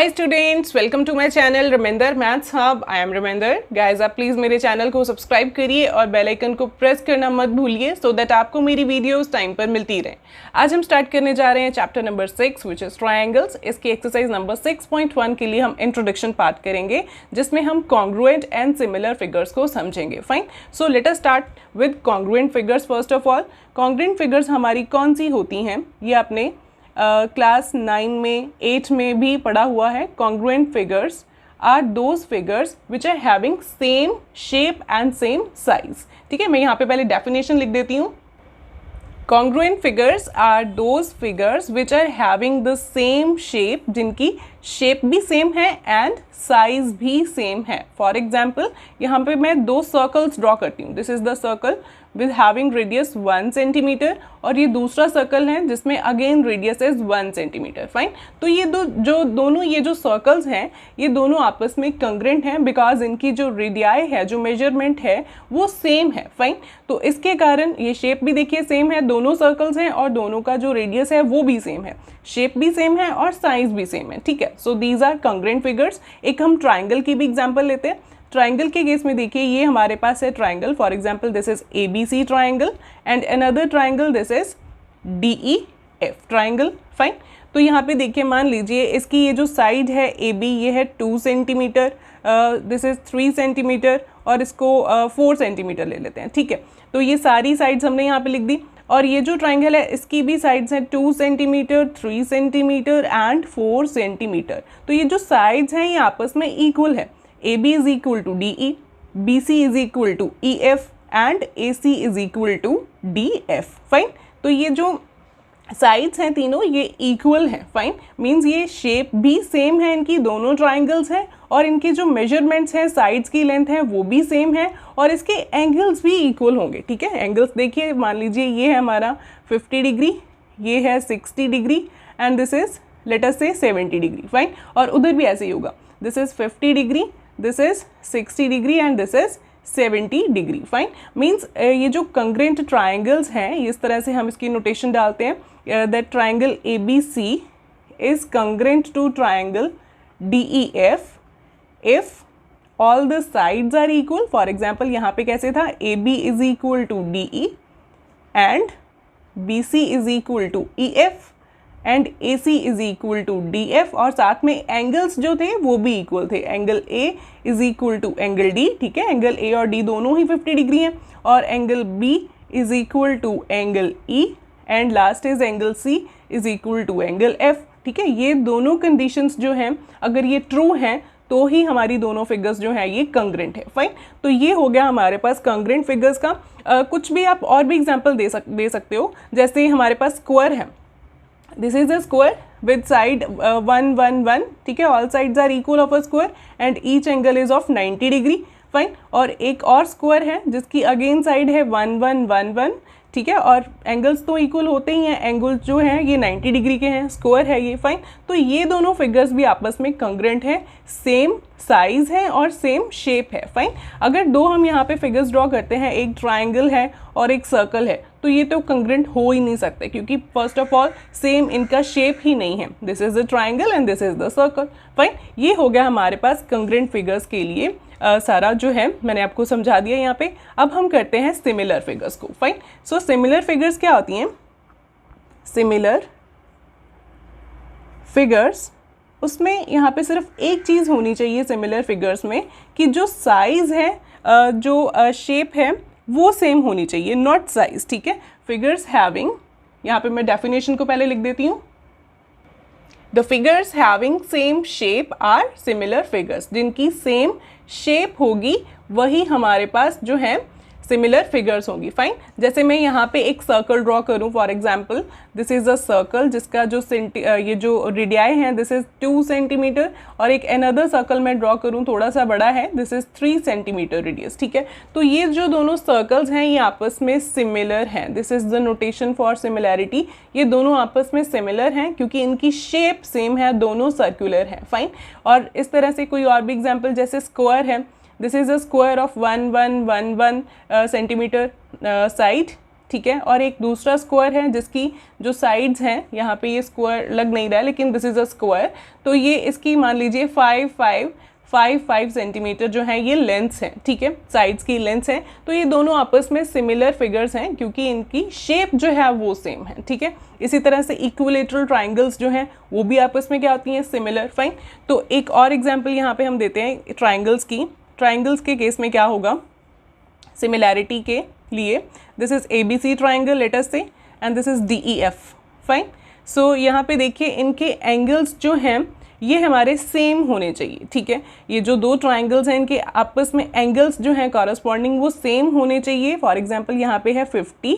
Hi students, welcome to my channel Rimender maths hub. I am Rimender. Guys, आप please मेरे channel को subscribe करिए और बेल आइकन को प्रेस करना मत भूलिए सो दैट आपको मेरी वीडियोस टाइम पर मिलती रहे। आज हम स्टार्ट करने जा रहे हैं chapter number 6 which is triangles. इसकी एक्सरसाइज नंबर 6.1 के लिए हम इंट्रोडक्शन पार्ट करेंगे जिसमें हम कॉन्ग्रुएंट एंड सिमिलर फिगर्स को समझेंगे। Fine, so let us start with congruent figures. First of all, congruent figures हमारी कौन सी होती हैं, ये आपने क्लास 9 में 8 में भी पढ़ा हुआ है। Congruent figures are those figures which are having same shape and same size. ठीक है, मैं यहाँ पे पहले डेफिनेशन लिख देती हूँ। Congruent figures are those figures which are having the same shape, जिनकी शेप भी सेम है एंड साइज भी सेम है। फॉर एग्जाम्पल, यहाँ पे मैं दो सर्कल्स ड्रॉ करती हूँ। This is the circle with having radius 1 centimetre और ये दूसरा सर्कल है जिसमें again radius is 1 centimetre. Fine, तो ये दोनों ये जो सर्कल्स हैं ये दोनों आपस में कंग्रेंट हैं बिकॉज इनकी जो रेडियाई है, जो मेजरमेंट है वो सेम है। फाइन, तो इसके कारण ये शेप भी देखिए सेम है, दोनों सर्कल्स हैं और दोनों का जो रेडियस है वो भी सेम है, शेप भी सेम है और साइज भी सेम है। ठीक है, so these are congruent figures. एक हम ट्राइंगल की भी एग्जांपल लेते हैं। ट्राइंगल के केस में देखिए ये हमारे पास है triangle. For example, this is ABC triangle and another triangle, this is DEF triangle. Fine, तो यहाँ पे देखिए मान लीजिए इसकी ये जो साइड है AB ये है 2 सेंटीमीटर, दिस इज 3 सेंटीमीटर और इसको 4 सेंटीमीटर ले लेते हैं। ठीक है, तो ये सारी साइड्स हमने यहाँ पे लिख दी और ये जो ट्राइंगल है इसकी भी साइड्स हैं 2 सेंटीमीटर, 3 सेंटीमीटर एंड 4 सेंटीमीटर। तो ये जो साइड्स हैं ये आपस में इक्वल है। AB is equal to DE, BC is equal to EF and AC is equal to DF। Fine, तो ये जो साइड्स हैं तीनों ये इक्वल हैं। फाइन, मीन्स ये शेप भी सेम है, इनकी दोनों ट्राइंगल्स हैं और इनके जो मेजरमेंट्स हैं, साइड्स की लेंथ है वो भी सेम है और इसके एंगल्स भी इक्वल होंगे। ठीक है, एंगल्स देखिए, मान लीजिए ये है हमारा 50 डिग्री, ये है 60 degree and this is late us से 70 डिग्री। फाइन, और उधर भी ऐसे ही होगा, this is 50 degree, this is 60 degree and this is 70 degree. Fine, means ये जो कंग्रेंट ट्राइंगल्स हैं इस तरह से हम इसकी नोटेशन डालते हैं that triangle ABC is congruent to triangle DEF if all the sides are equal. For example, यहाँ पे कैसे था, AB is equal to DE and BC is equal to EF and AC is equal to DF और साथ में angles जो थे वो भी इक्वल थे। Angle A is equal to angle D। ठीक है, एंगल A और D दोनों ही 50 डिग्री हैं और angle B is equal to angle E and last is angle C is equal to angle F। ठीक है, ये दोनों कंडीशंस जो हैं अगर ये ट्रू हैं तो ही हमारी दोनों फिगर्स जो है ये कंग्रेंट है। फाइन, तो ये हो गया हमारे पास कंग्रेंट फिगर्स का। कुछ भी आप और भी एग्जाम्पल दे सकते हो। जैसे हमारे पास स्क्वायर है, this is a square with side 1 1 1। ठीक है, all sides are equal of a square and each angle is of 90 degree. Fine, और एक और स्क्वायर है जिसकी अगेन साइड है 1 1 1 1। ठीक है, और एंगल्स तो इक्वल होते ही हैं, एंगल्स जो हैं ये 90 डिग्री के हैं, स्क्वायर है ये। फाइन, तो ये दोनों फिगर्स भी आपस में कंग्रेंट है, सेम साइज है और सेम शेप है। फाइन, अगर दो हम यहाँ पे फिगर्स ड्रॉ करते हैं, एक ट्राइंगल है और एक सर्कल है, तो ये तो कंग्रेंट हो ही नहीं सकते क्योंकि फर्स्ट ऑफ ऑल सेम इनका शेप ही नहीं है। This is the triangle and this is the circle. Fine, ये हो गया हमारे पास कंग्रेंट फिगर्स के लिए सारा जो है मैंने आपको समझा दिया यहाँ पे। अब हम करते हैं सिमिलर फिगर्स को। फाइन, सो सिमिलर फिगर्स क्या होती हैं? सिमिलर फिगर्स, उसमें यहाँ पे सिर्फ एक चीज़ होनी चाहिए सिमिलर फिगर्स में कि जो साइज़ है, जो शेप है वो सेम होनी चाहिए, नॉट साइज। ठीक है, फिगर्स हैविंग, यहाँ पे मैं डेफिनेशन को पहले लिख देती हूँ। The figures having same shape are similar figures, जिनकी सेम शेप होगी वही हमारे पास जो है सिमिलर फिगर्स होंगी। फाइन, जैसे मैं यहाँ पे एक सर्कल ड्रॉ करूँ, for example this is a circle जिसका जो ये जो रेडियाई है दिस इज 2 सेंटीमीटर और एक अनदर सर्कल मैं ड्रॉ करूँ थोड़ा सा बड़ा है, दिस इज 3 सेंटीमीटर रेडियस। ठीक है, तो ये जो दोनों सर्कल्स हैं ये आपस में सिमिलर हैं। This is the notation for similarity. ये दोनों आपस में सिमिलर हैं क्योंकि इनकी शेप सेम है, दोनों सर्कुलर हैं। फाइन, और इस तरह से कोई और भी एग्जाम्पल, जैसे स्क्वायर है, this is a square of 1 1 1 1 centimetre side. ठीक है, और एक दूसरा स्क्वायर है जिसकी जो साइड्स हैं, यहाँ पे ये स्क्वायर लग नहीं रहा है लेकिन दिस इज़ अ स्क्वायर, तो ये इसकी मान लीजिए 5 सेंटीमीटर जो है ये लेंथ्स हैं, ठीक है, साइड्स की लेंथ्स हैं। तो ये दोनों आपस में सिमिलर फिगर्स हैं क्योंकि इनकी शेप जो है वो सेम है, ठीक है। इसी तरह से इक्विलेटरल ट्राइंगल्स जो हैं वो भी आपस में क्या होती हैं, सिमिलर। फाइन, तो एक और एग्जाम्पल यहाँ पे हम देते हैं ट्राइंगल्स की। ट्राइंगल्स के केस में क्या होगा, सिमिलैरिटी के लिए, this is ABC triangle let us say, and this is DEF। Fine, so यहाँ पे देखिए इनके एंगल्स जो हैं ये हमारे सेम होने चाहिए, ठीक है। ये जो दो ट्राइंगल्स हैं इनके आपस में एंगल्स जो हैं कॉरस्पॉन्डिंग वो सेम होने चाहिए। फॉर एग्जांपल यहाँ पे है 50,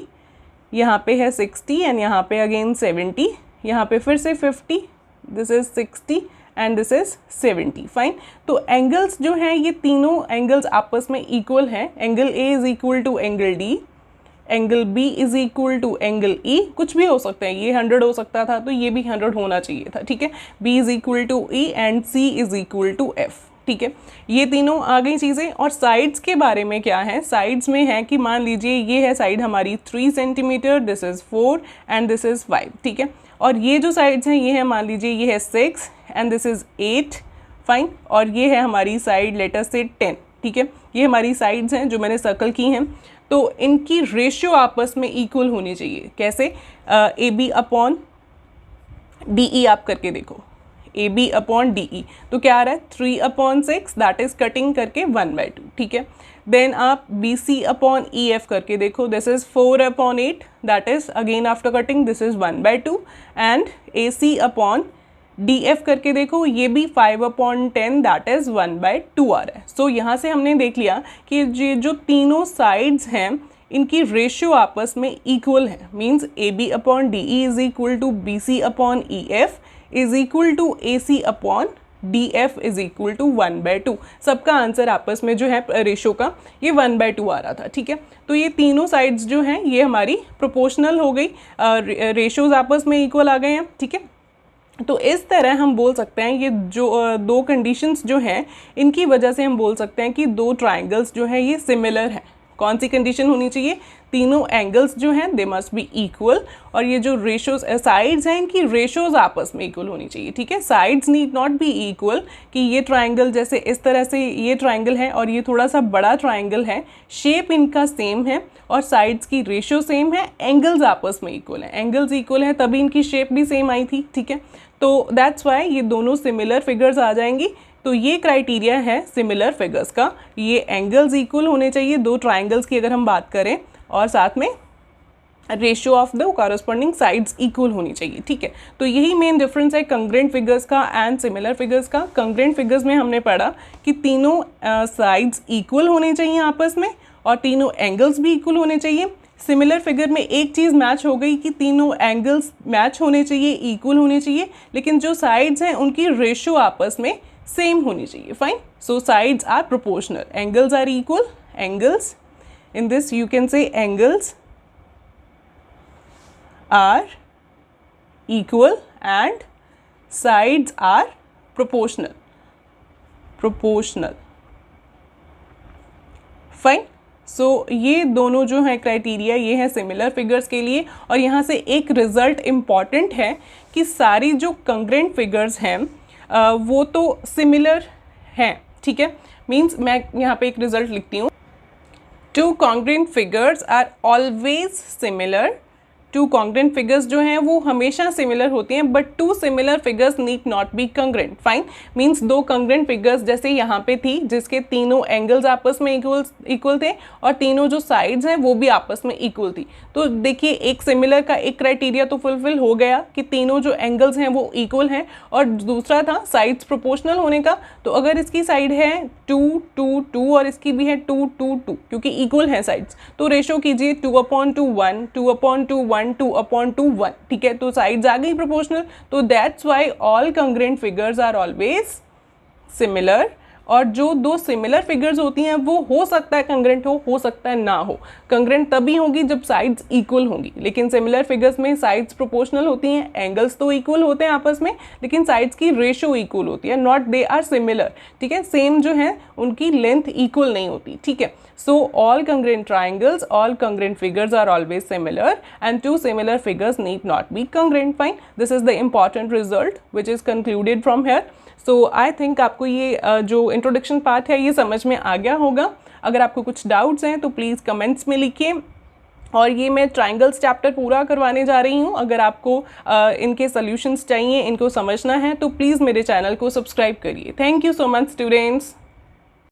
यहाँ पे है 60 एंड यहाँ पे अगेन 70, यहाँ पे फिर से 50, this is 60 and this is 70। Fine, तो एंगल्स जो हैं ये तीनों एंगल्स आपस में इक्वल हैं। Angle A is equal to angle D, angle B is equal to angle E, कुछ भी हो सकता है, ये 100 हो सकता था तो ये भी 100 होना चाहिए था, ठीक है। B is equal to E and C is equal to F, ठीक है। ये तीनों आ गई चीज़ें। और साइड्स के बारे में क्या है, साइड्स में है कि मान लीजिए ये है साइड हमारी 3 centimetre, this is 4 and this is 5, ठीक है। और ये जो साइड्स हैं ये है मान लीजिए ये है 6 एंड दिस इज़ 8, फाइन, और ये है हमारी साइड लेटर से 10, ठीक है। ये हमारी साइड्स हैं जो मैंने सर्कल की हैं। तो इनकी रेशियो आपस में इक्वल होनी चाहिए। कैसे, AB अपॉन DE आप करके देखो, AB अपॉन DE तो क्या आ रहा है 3/6, दैट इज कटिंग करके 1/2, ठीक है। देन आप BC अपॉन EF करके देखो, this is 4/8, that is again after cutting this is 1/2, and AC upon DF करके देखो, ये भी 5/10, दैट इज 1/2 आ रहा है। सो यहाँ से हमने देख लिया कि ये जो तीनों साइड्स हैं इनकी रेशियो आपस में इक्वल है। Means AB upon DE is equal to BC upon EF is equal to AC upon DF is equal to 1/2। सबका आंसर आपस में जो है रेशियो का ये 1/2 आ रहा था, ठीक है। तो ये तीनों साइड्स जो हैं ये हमारी प्रोपोर्शनल हो गई, रेशियोज आपस में इक्वल आ गए हैं, ठीक है। तो इस तरह हम बोल सकते हैं ये जो दो कंडीशंस जो हैं इनकी वजह से हम बोल सकते हैं कि दो ट्राइंगल्स जो हैं ये सिमिलर हैं। कौन सी कंडीशन होनी चाहिए, तीनों एंगल्स जो हैं दे मस्ट बी इक्वल, और ये जो रेशियोज साइड्स हैं इनकी रेशियोज आपस में इक्वल होनी चाहिए, ठीक है। Sides need not B equal कि ये ट्राइंगल जैसे इस तरह से ये ट्राइंगल है और ये थोड़ा सा बड़ा ट्राइंगल है, शेप इनका सेम है और साइड्स की रेशियो सेम है, एंगल्स आपस में इक्वल हैं। एंगल्स इक्वल हैं तभी इनकी शेप भी सेम आई थी, ठीक है। तो दैट्स वाई ये दोनों सिमिलर फिगर्स आ जाएंगी। तो ये क्राइटेरिया है सिमिलर फिगर्स का, ये एंगल्स इक्वल होने चाहिए दो ट्राइंगल्स की अगर हम बात करें, और साथ में ratio of the corresponding sides equal होनी चाहिए, ठीक है। तो यही मेन डिफरेंस है कंग्रेंट फिगर्स का एंड सिमिलर फिगर्स का। कंग्रेंट फिगर्स में हमने पढ़ा कि तीनों साइड्स इक्वल होने चाहिए आपस में और तीनों एंगल्स भी इक्वल होने चाहिए। सिमिलर फिगर में एक चीज़ मैच हो गई कि तीनों एंगल्स मैच होने चाहिए, इक्वल होने चाहिए, लेकिन जो साइड्स हैं उनकी रेशियो आपस में सेम होनी चाहिए। Fine, so sides are proportional, angles are equal, angles in this you can say angles are equal and sides are proportional, fine। सो ये दोनों जो है क्राइटेरिया ये है सिमिलर फिगर्स के लिए। और यहाँ से एक रिजल्ट इम्पॉर्टेंट है कि सारी जो कंग्रेंट फिगर्स हैं वो तो सिमिलर हैं, ठीक है। मीन्स मैं यहाँ पे एक रिजल्ट लिखती हूँ, two congruent figures are always similar. Two congruent figures जो हैं वो हमेशा सिमिलर होती हैं, but two similar figures need not be congruent. Fine, means दो कंग्रेंट फिगर्स जैसे यहाँ पे थी जिसके तीनों एंगल्स आपस में इक्वल थे और तीनों जो साइड्स हैं वो भी आपस में इक्वल थी। तो देखिए एक सिमिलर का एक क्राइटेरिया तो फुलफिल हो गया कि तीनों जो एंगल्स हैं वो इक्वल हैं, और दूसरा था साइड्स प्रोपोर्शनल होने का। तो अगर इसकी साइड है 2 2 2 और इसकी भी है 2 2 2 क्योंकि इक्वल हैं साइड्स, तो रेशो कीजिए 2/2 1 2/2 1 2/2 1, ठीक है। तो साइड्स आ गई प्रोपोर्शनल। तो that's why all congruent figures are always similar, और जो दो सिमिलर फिगर्स होती हैं वो हो सकता है कंग्रेंट हो सकता है ना हो। कंग्रेंट तभी होगी जब साइड्स इक्वल होंगी, लेकिन सिमिलर फिगर्स में साइड्स प्रोपोर्शनल होती हैं, एंगल्स तो इक्वल होते हैं आपस में, लेकिन साइड्स की रेशो इक्वल होती है, नॉट दे आर सिमिलर, ठीक है, सेम जो है उनकी लेंथ इक्वल नहीं होती, ठीक है। So all congruent triangles, all congruent figures are always similar and two similar figures need not be congruent. Fine. This is the important result which is concluded from here. So I think आपको ये जो introduction part है ये समझ में आ गया होगा। अगर आपको कुछ doubts हैं तो प्लीज़ कमेंट्स में लिखिए। और ये मैं ट्राइंगल्स चैप्टर पूरा करवाने जा रही हूँ। अगर आपको इनके सॉल्यूशंस चाहिए, इनको समझना है तो प्लीज़ मेरे चैनल को सब्सक्राइब करिए। Thank you so much students.